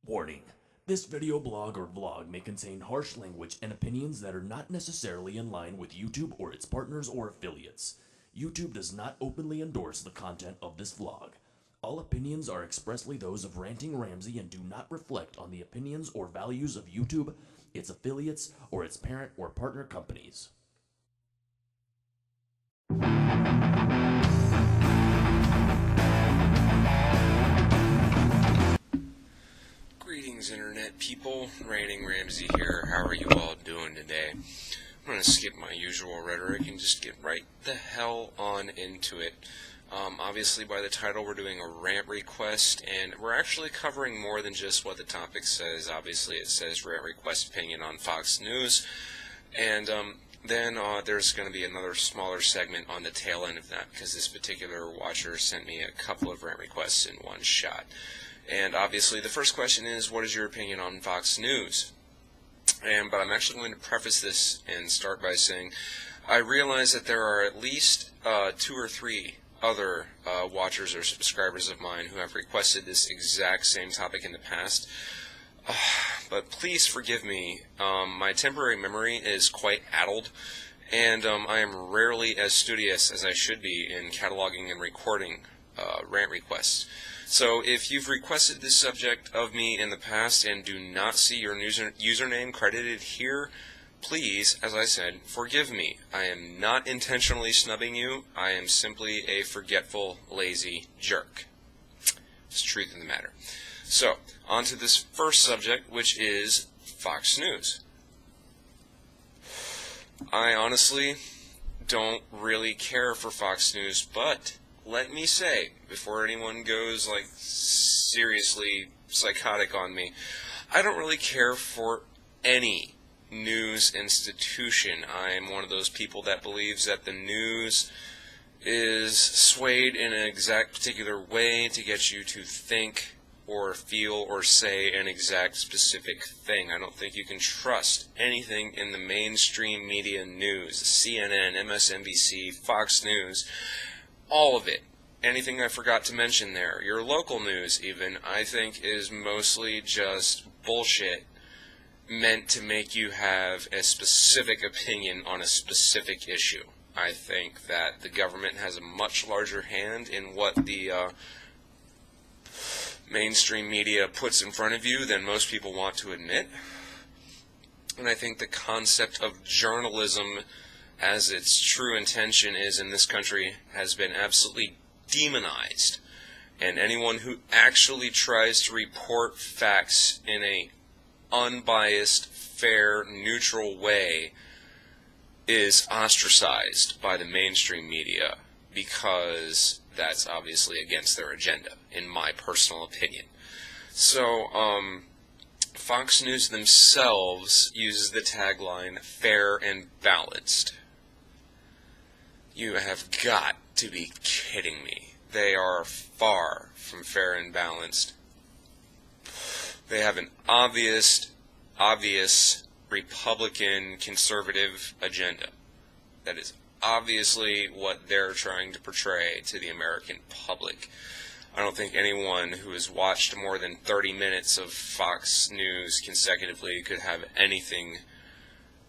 Warning. This video blog or vlog may contain harsh language and opinions that are not necessarily in line with YouTube or its partners or affiliates. YouTube does not openly endorse the content of this vlog. All opinions are expressly those of Ranting Ramsay and do not reflect on the opinions or values of YouTube, its affiliates, or its parent or partner companies. Greetings, Internet people. Ranting Ramsay here. How are you all doing today? I'm going to skip my usual rhetoric and just get right the hell on into it. Obviously, by the title, we're doing a rant request, and we're actually covering more than just what the topic says. Obviously, it says rant request opinion on Fox News, and then there's going to be another smaller segment on the tail end of that, because this particular watcher sent me a couple of rant requests in one shot. And obviously, the first question is, what is your opinion on Fox News? But I'm actually going to preface this and start by saying, I realize that there are at least 2 or 3 other watchers or subscribers of mine who have requested this exact same topic in the past. But please forgive me. My temporary memory is quite addled, and I am rarely as studious as I should be in cataloging and recording rant requests. So if you've requested this subject of me in the past and do not see your username credited here, please, as I said, forgive me. I am not intentionally snubbing you. I am simply a forgetful, lazy jerk. It's the truth of the matter. So, on to this first subject, which is Fox News. I honestly don't really care for Fox News, but let me say, before anyone goes, like, seriously psychotic on me, I don't really care for any news institution. I am one of those people that believes that the news is swayed in an exact particular way to get you to think or feel or say an exact specific thing. I don't think you can trust anything in the mainstream media news, CNN, MSNBC, Fox News, all of it. Anything I forgot to mention there, your local news even, I think is mostly just bullshit meant to make you have a specific opinion on a specific issue. I think that the government has a much larger hand in what the mainstream media puts in front of you than most people want to admit. And I think the concept of journalism, as its true intention is in this country, has been absolutely demonized. And anyone who actually tries to report facts in a unbiased, fair, neutral way is ostracized by the mainstream media, because that's obviously against their agenda, in my personal opinion. So, Fox News themselves uses the tagline, fair and balanced. You have got to be kidding me. They are far from fair and balanced. They have an obvious Republican conservative agenda. That is obviously what they're trying to portray to the American public. I don't think anyone who has watched more than 30 minutes of Fox News consecutively could have anything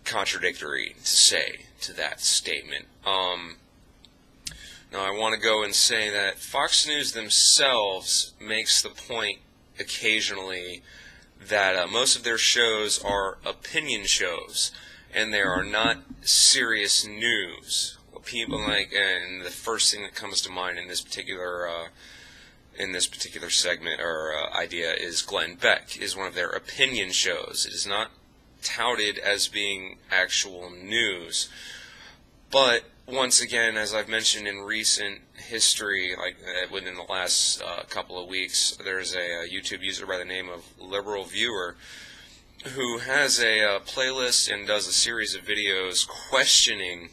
contradictory to say to that statement. Now, I want to go and say that Fox News themselves makes the point occasionally that most of their shows are opinion shows, and they are not serious news. What people like, and the first thing that comes to mind in this particular segment or idea is Glenn Beck is one of their opinion shows. It is not touted as being actual news, but once again, as I've mentioned in recent history, like within the last couple of weeks, there's a YouTube user by the name of Liberal Viewer who has a playlist and does a series of videos questioning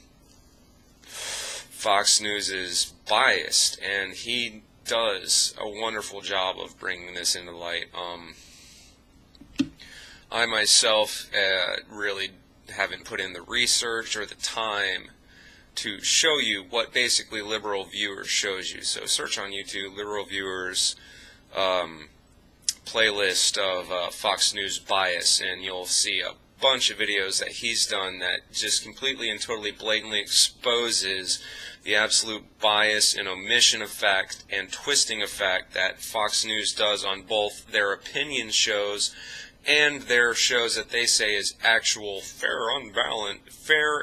Fox News' bias, and he does a wonderful job of bringing this into light. I myself really haven't put in the research or the time to show you what basically Liberal Viewers shows you. So search on YouTube, Liberal Viewers playlist of Fox News bias, and you'll see a bunch of videos that he's done that just completely and totally blatantly exposes the absolute bias and omission of fact and twisting of fact that Fox News does on both their opinion shows and their shows that they say is actual fair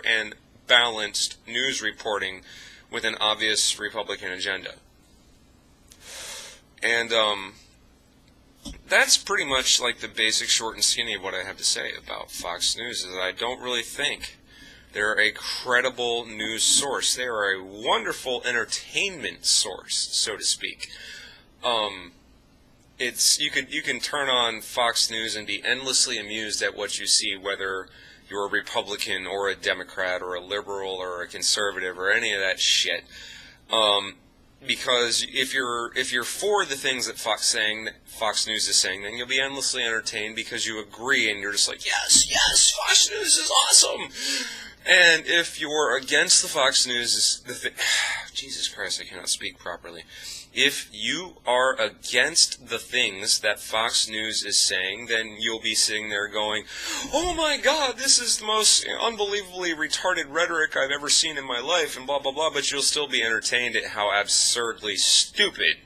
and balanced news reporting with an obvious Republican agenda. And that's pretty much like the basic short and skinny of what I have to say about Fox News, is that I don't really think they're a credible news source. They are a wonderful entertainment source, so to speak. You can turn on Fox News and be endlessly amused at what you see, whether you're a Republican or a Democrat or a liberal or a conservative or any of that shit. Because if you're for the things that Fox News is saying, then you'll be endlessly entertained because you agree and you're just like, yes, Fox News is awesome. And if you're against the Fox News, Jesus Christ, I cannot speak properly. If you are against the things that Fox News is saying, then you'll be sitting there going, oh my God, this is the most unbelievably retarded rhetoric I've ever seen in my life, and blah, blah, blah, but you'll still be entertained at how absurdly stupid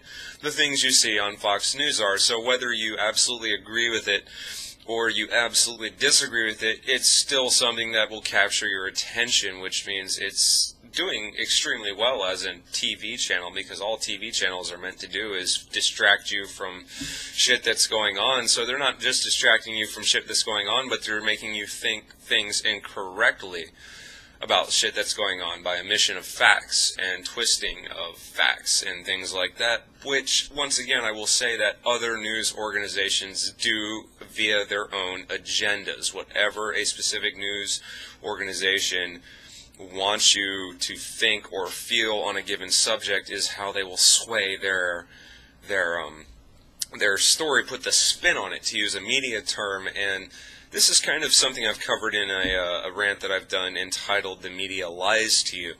the things you see on Fox News are. So whether you absolutely agree with it or you absolutely disagree with it, it's still something that will capture your attention, which means it's doing extremely well as a TV channel, because all TV channels are meant to do is distract you from shit that's going on. So they're not just distracting you from shit that's going on, but they're making you think things incorrectly about shit that's going on by omission of facts and twisting of facts and things like that, which, once again, I will say that other news organizations do via their own agendas. Whatever a specific news organization wants you to think or feel on a given subject is how they will sway their story, put the spin on it, to use a media term. And this is kind of something I've covered in a rant that I've done entitled "The Media Lies to You,"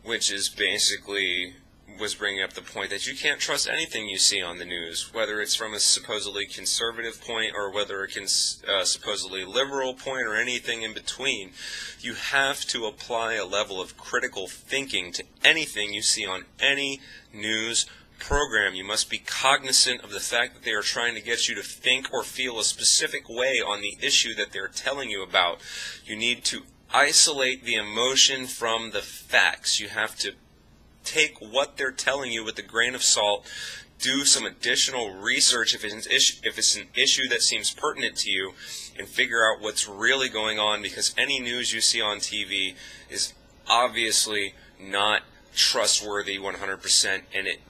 which is basically was bringing up the point that you can't trust anything you see on the news, whether it's from a supposedly conservative point or whether it's supposedly liberal point or anything in between. You have to apply a level of critical thinking to anything you see on any news program. You must be cognizant of the fact that they are trying to get you to think or feel a specific way on the issue that they're telling you about. You need to isolate the emotion from the facts. You have to take what they're telling you with a grain of salt, do some additional research if it's an issue that seems pertinent to you, and figure out what's really going on, because any news you see on TV is obviously not trustworthy 100%, and it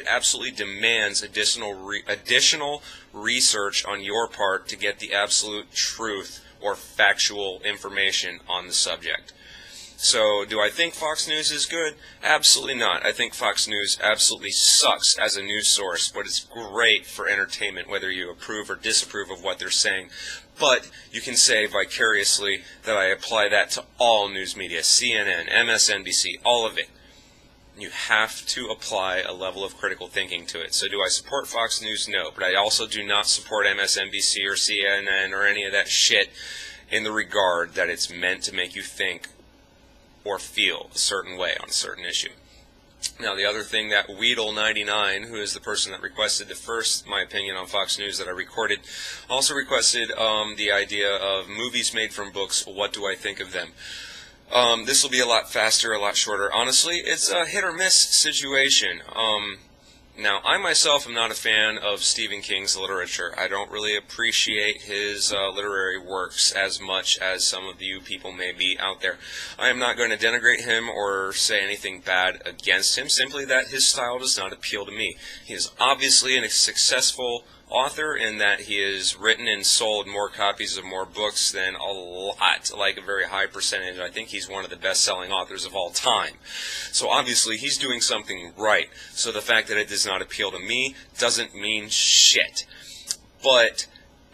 absolutely demands additional research on your part to get the absolute truth or factual information on the subject. So, do I think Fox News is good? Absolutely not. I think Fox News absolutely sucks as a news source, but it's great for entertainment, whether you approve or disapprove of what they're saying. But you can say vicariously that I apply that to all news media, CNN, MSNBC, all of it. You have to apply a level of critical thinking to it. So do I support Fox News? No. But I also do not support MSNBC or CNN or any of that shit in the regard that it's meant to make you think or feel a certain way on a certain issue. Now, the other thing that Weedle99, who is the person that requested my opinion on Fox News that I recorded, also requested the idea of movies made from books. What do I think of them? This will be a lot faster, a lot shorter. Honestly, it's a hit-or-miss situation. Now, I myself am not a fan of Stephen King's literature. I don't really appreciate his literary works as much as some of you people may be out there. I am not going to denigrate him or say anything bad against him, simply that his style does not appeal to me. He is obviously a successful author in that he has written and sold more copies of more books than a lot, like a very high percentage. I think he's one of the best-selling authors of all time. So obviously he's doing something right. So the fact that it does not appeal to me doesn't mean shit. But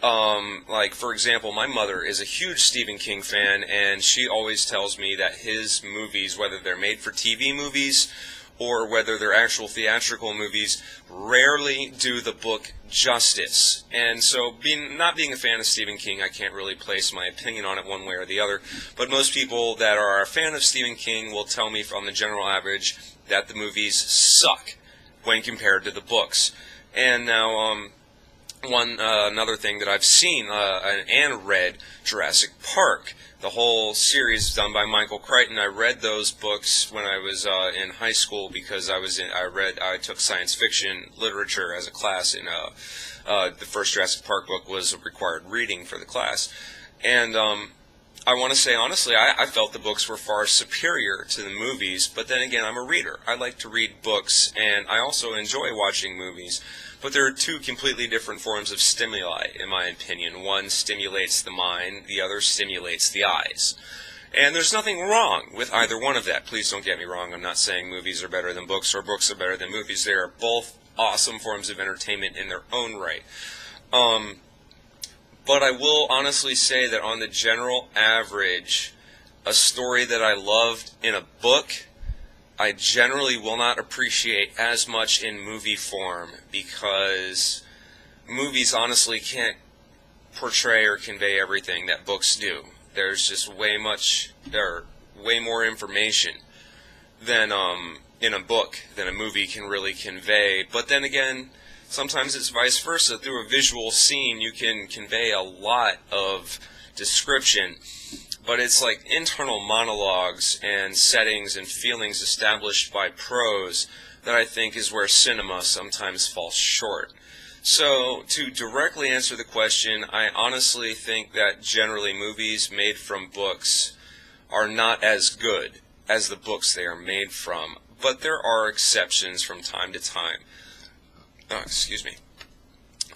like, for example, my mother is a huge Stephen King fan, and she always tells me that his movies, whether they're made for TV movies or whether they're actual theatrical movies, rarely do the book justice. And so, not being a fan of Stephen King, I can't really place my opinion on it one way or the other, but most people that are a fan of Stephen King will tell me on the general average that the movies suck when compared to the books. And now, another thing that I've seen and read, Jurassic Park, the whole series done by Michael Crichton. I read those books when I was in high school because I took science fiction literature as a class in the first Jurassic Park book was a required reading for the class. And I want to say honestly, I felt the books were far superior to the movies, but then again, I'm a reader. I like to read books, and I also enjoy watching movies. But there are two completely different forms of stimuli, in my opinion. One stimulates the mind, the other stimulates the eyes. And there's nothing wrong with either one of that. Please don't get me wrong. I'm not saying movies are better than books or books are better than movies. They are both awesome forms of entertainment in their own right. But I will honestly say that on the general average, a story that I loved in a book, I generally will not appreciate as much in movie form because movies honestly can't portray or convey everything that books do. There's just way more information than in a book than a movie can really convey. But then again, sometimes it's vice versa. Through a visual scene, you can convey a lot of description. But it's like internal monologues and settings and feelings established by prose that I think is where cinema sometimes falls short. So, to directly answer the question, I honestly think that generally movies made from books are not as good as the books they are made from. But there are exceptions from time to time. Excuse me.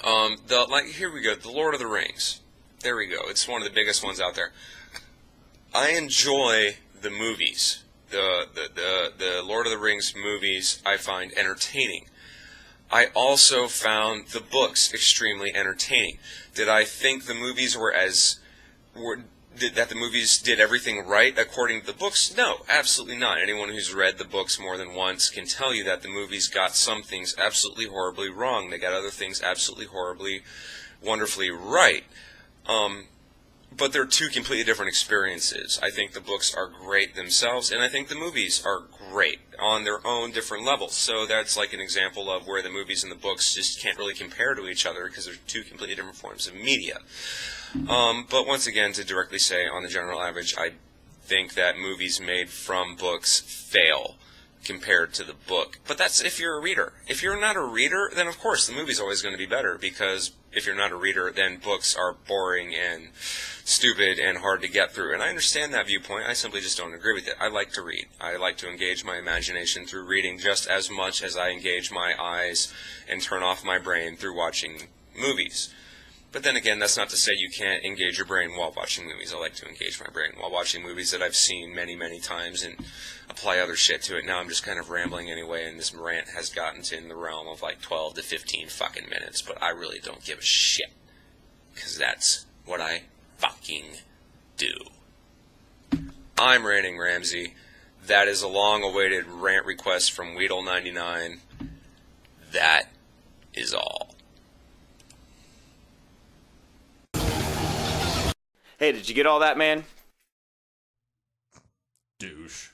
Here we go, The Lord of the Rings. There we go. It's one of the biggest ones out there. I enjoy the movies. The Lord of the Rings movies I find entertaining. I also found the books extremely entertaining. Did I think the movies that the movies did everything right according to the books? No, absolutely not. Anyone who's read the books more than once can tell you that the movies got some things absolutely horribly wrong. They got other things absolutely horribly, wonderfully right. But they're two completely different experiences. I think the books are great themselves, and I think the movies are great on their own different levels. So that's like an example of where the movies and the books just can't really compare to each other because they're two completely different forms of media. But once again, to directly say, on the general average, I think that movies made from books fail compared to the book. But that's if you're a reader. If you're not a reader, then of course the movie's always going to be better, because if you're not a reader, then books are boring and stupid and hard to get through. And I understand that viewpoint. I simply just don't agree with it. I like to read. I like to engage my imagination through reading just as much as I engage my eyes and turn off my brain through watching movies. But then again, that's not to say you can't engage your brain while watching movies. I like to engage my brain while watching movies that I've seen many, many times and apply other shit to it. Now I'm just kind of rambling anyway, and this rant has gotten to in the realm of like 12 to 15 fucking minutes, but I really don't give a shit, because that's what I fucking do. I'm RantingRamsay. That is a long-awaited rant request from Weedle99. That is all. Hey, did you get all that, man? Douche.